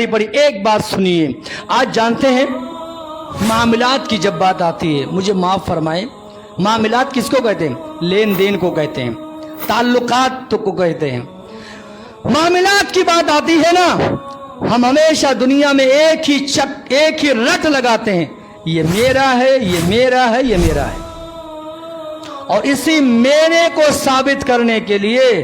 भरी पड़ी। एक बात सुनिए, आज जानते हैं मामलात की जब बात आती है, मुझे माफ़ फरमाएं, मामलात किसको कहते हैं? लेन देन को कहते हैं, ताल्लुकात को कहते हैं। मामलात की बात आती है ना, हम हमेशा दुनिया में एक ही रट लगाते हैं, ये मेरा है, ये मेरा है, ये मेरा है, और इसी मेरे को साबित करने के लिए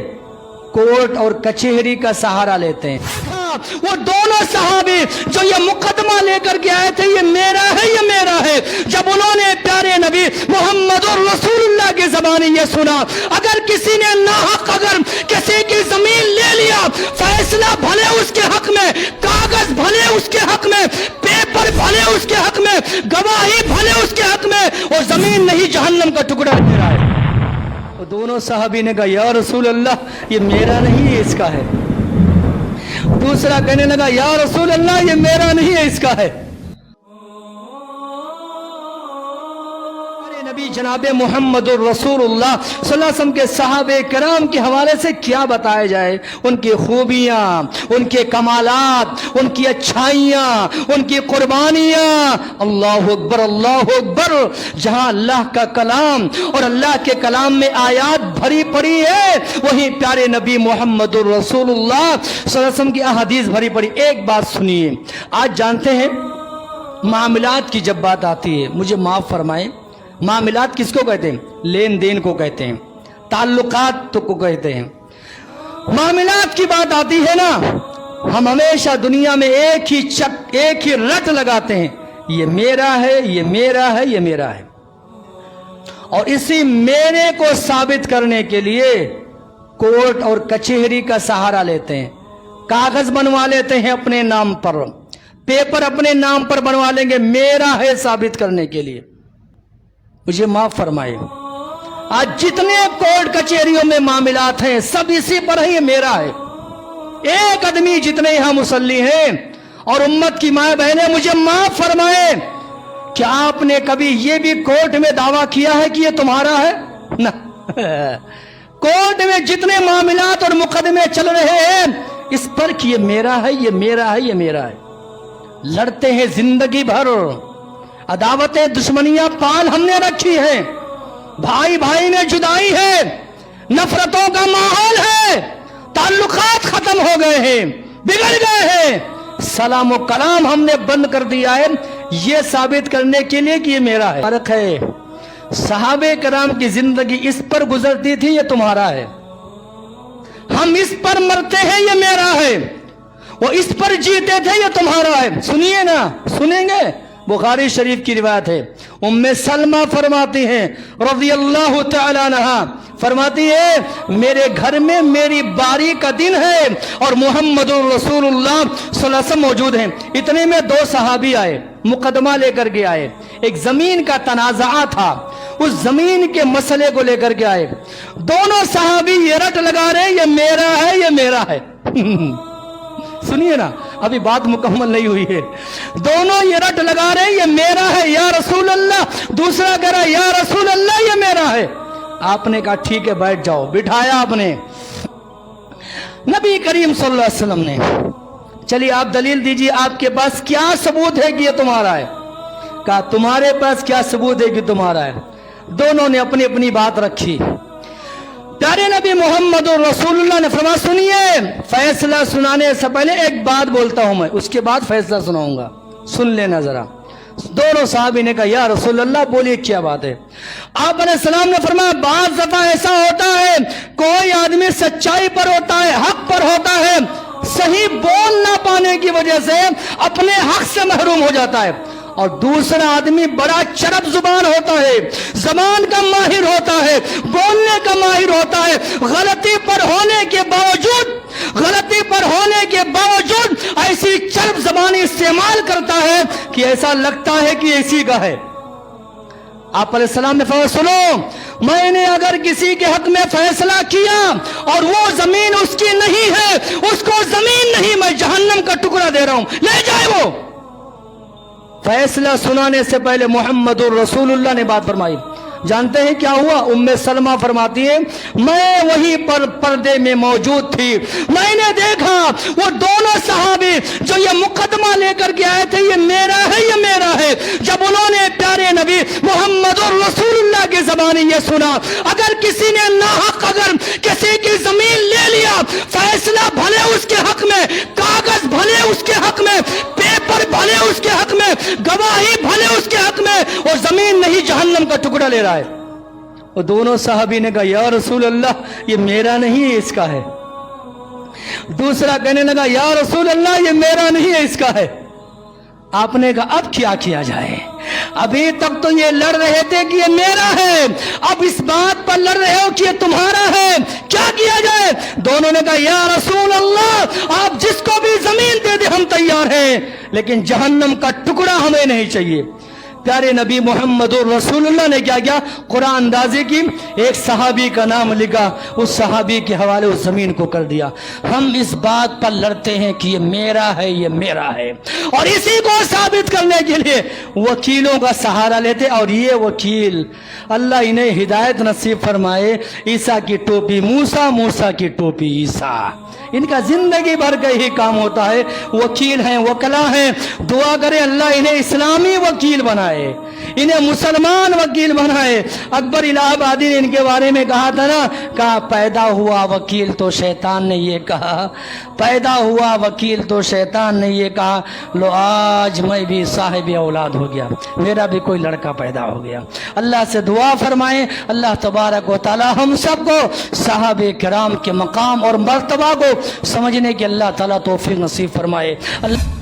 कोर्ट और कचहरी का सहारा लेते हैं। वो दोनों सहाबी जो ये मुकदमा लेकर के आए थे, ये मेरा है, ये मेरा है, जब उन्होंने प्यारे नबी मोहम्मद रसूलुल्लाह की ज़बानी ये सुना, अगर किसी ने नाहक अगर किसी की जमीन ले लिया, फैसला भले उसके हक में, कागज भले उसके हक में, पेपर भले उसके हक में, गवाही भले उसके हक में, और जमीन नहीं जहन्नम का टुकड़ा मेरा है। वो दोनों सहाबी ने कहा, या रसूल अल्लाह, ये मेरा नहीं है, इसका है। दूसरा कहने लगा, या रसूल अल्लाह, ये मेरा नहीं है, इसका है। नबी जनाबे मोहम्मदुर रसूलुल्लाह सल्लल्लाहु अलैहि वसल्लम के सहाबे किराम के हवाले से क्या बताया जाए, उनकी खूबियाँ, उनके कमालात, उनकी अच्छाइयाँ, उनकी कुर्बानियाँ। अल्लाहु अकबर, अल्लाहु अकबर। जहाँ अल्लाह का कलाम और अल्लाह के कलाम में आयात भरी पड़ी है, वहीं प्यारे नबी मोहम्मदुर रसूलुल्लाह सल्लल्लाहु अलैहि वसल्लम की अहादीस भरी पड़ी। एक बात सुनिए, आज जानते हैं मामलात की जब बात आती है, मुझे माफ़ फरमाएं, मामलात किसको कहते हैं? लेन देन को कहते हैं, ताल्लुकात को कहते हैं। मामलात की बात आती है ना, हम हमेशा दुनिया में एक ही रट लगाते हैं, ये मेरा है, ये मेरा है, ये मेरा है, और इसी मेरे को साबित करने के लिए कोर्ट और कचहरी का सहारा लेते हैं। कागज बनवा लेते हैं अपने नाम पर, पेपर अपने नाम पर बनवा लेंगे, मेरा है साबित करने के लिए। मुझे माफ फरमाए, आज जितने कोर्ट कचहरियों में मामलात हैं, सब इसी पर है, ये मेरा है। एक आदमी जितने यहाँ मुसल्ली हैं और उम्मत की माए बहनें, मुझे माफ फरमाए, क्या आपने कभी ये भी कोर्ट में दावा किया है कि ये तुम्हारा है? ना। कोर्ट में जितने मामलात और मुकदमे चल रहे हैं, इस पर कि ये मेरा है, ये मेरा है, ये मेरा है। लड़ते हैं जिंदगी भर, अदावतें दुश्मनियां पाल हमने रखी है, भाई भाई में जुदाई है, नफरतों का माहौल है, ताल्लुकात खत्म हो गए हैं, बिगड़ गए हैं, सलाम और कलाम हमने बंद कर दिया है, ये साबित करने के लिए कि ये मेरा है। फर्क है, सहाबे कराम की जिंदगी इस पर गुजरती थी, ये तुम्हारा है। हम इस पर मरते हैं, ये मेरा है, वो इस पर जीते थे, ये तुम्हारा है। सुनिए ना, सुनेंगे? बुखारी शरीफ की रिवायत है, उम्मे सलमा फरमाती हैं रज़ियल्लाहु तआला अन्हा, फरमाती है, मेरे घर में मेरी बारी का दिन है और मुहम्मदुर रसूलुल्लाह सल्लल्लाहु अलैहि वसल्लम मौजूद हैं। इतने में दो सहाबी आए, मुकदमा लेकर के आए, एक जमीन का तनाज़ा था, उस जमीन के मसले को लेकर के आए। दोनों सहाबी ये रट लगा रहे, ये मेरा है, ये मेरा है। सुनिए ना, अभी बात मुकम्मल नहीं हुई है। दोनों ये रट लगा रहे, ये मेरा है या रसूल अल्लाह, दूसरा कह रहा या रसूल अल्लाह, ये मेरा है। आपने कहा ठीक है, बैठ जाओ, बिठाया आपने। नबी करीम सल्लल्लाहु अलैहि वसल्लम ने, चलिए आप दलील दीजिए, आपके पास क्या सबूत है कि ये तुम्हारा है? कहा तुम्हारे पास क्या सबूत है कि तुम्हारा है? दोनों ने अपनी अपनी बात रखी। प्यारे नबी मोहम्मद रसूलुल्लाह ने फरमाया, सुनिए, फैसला सुनाने से पहले एक बात बोलता हूं मैं, उसके बाद फैसला सुनाऊंगा, सुन लेना जरा। दोनों साहबी ने कहा, या रसूलुल्लाह, बोलिए क्या बात है? आप अलैहिस्सलाम ने फरमाया, बात दफा ऐसा होता है, कोई आदमी सच्चाई पर होता है, हक पर होता है, सही बोल ना पाने की वजह से अपने हक से महरूम हो जाता है, और दूसरा आदमी बड़ा चरब जुबान होता है, जबान का माहिर होता है, बोलने का माहिर होता है, गलती पर होने के बावजूद ऐसी चरब जबानी इस्तेमाल करता है कि ऐसा लगता है कि इसी का है। आप अलैहिस्सलाम ने फरमाया, सुनो, मैंने अगर किसी के हक में फैसला किया और वो जमीन उसकी नहीं है, उसको जमीन नहीं, मैं जहन्नम का टुकड़ा दे रहा हूं, ले जाए वो। फैसला सुनाने से पहले मोहम्मदुर रसूलुल्लाह ने बात फरमाई, जानते हैं क्या हुआ? उम्मे सलमा फरमाती है, मैं वहीं पर पर्दे में मौजूद थी, मैंने देखा वो दोनों सहाबी जो ये मुकदमा लेकर के आए थे, ये मेरा है, ये मेरा है। जब उन्होंने प्यारे नबी मोहम्मद रसूलुल्लाह की ज़बानी ये सुना, अगर किसी ने नाहक अगर किसी की जमीन ले लिया, फैसला भले उसके हक में, कागज भले उसके हक में, पेपर भले उसके हक में, गवाही भले उसके हक में, और जमीन नहीं जहन्नम का टुकड़ा ले रहा है। और दोनों साहबी ने कहा, या रसूल अल्लाह, ये मेरा नहीं है, इसका है। दूसरा कहने लगा, या रसूल अल्लाह, ये मेरा नहीं है, इसका है। आपने कहा, अब क्या किया जाए? अभी तक तो ये लड़ रहे थे कि ये मेरा है, अब इस बात पर लड़ रहे हो कि ये तुम्हारा है, क्या किया जाए? दोनों ने कहा, या रसूल अल्लाह, आप जिसको भी जमीन दे दे हम तैयार हैं, लेकिन जहन्नम का टुकड़ा हमें नहीं चाहिए। प्यारे नबी मोहम्मद रसूलुल्लाह ने क्या किया? कुरान अंदाज़ी की, एक सहाबी का नाम लिखा, उस सहाबी के हवाले उस जमीन को कर दिया। हम इस बात पर लड़ते हैं कि ये मेरा है, ये मेरा है, और इसी को साबित करने के लिए वकीलों का सहारा लेते। और ये वकील, अल्लाह इन्हें हिदायत नसीब फरमाए, ईसा की टोपी मूसा, मूसा की टोपी ईसा, इनका जिंदगी भर का ही काम होता है। वकील हैं, वकला हैं, दुआ करें अल्लाह इन्हें इस्लामी वकील बनाए, इन्हें मुसलमान वकील बनाए। अकबर इलाहाबादी ने इनके बारे में कहा था ना, कहा पैदा हुआ वकील तो शैतान ने ये कहा, पैदा हुआ वकील तो शैतान ने ये कहा, लो आज मैं भी साहिब औलाद हो गया, मेरा भी कोई लड़का पैदा हो गया। अल्लाह से दुआ फरमाएं, अल्लाह तबारक व तआला हम सबको सहाबे किराम के मकाम और मर्तबा को समझने की अल्लाह ताला तौफीक नसीब फरमाए। अल्लाह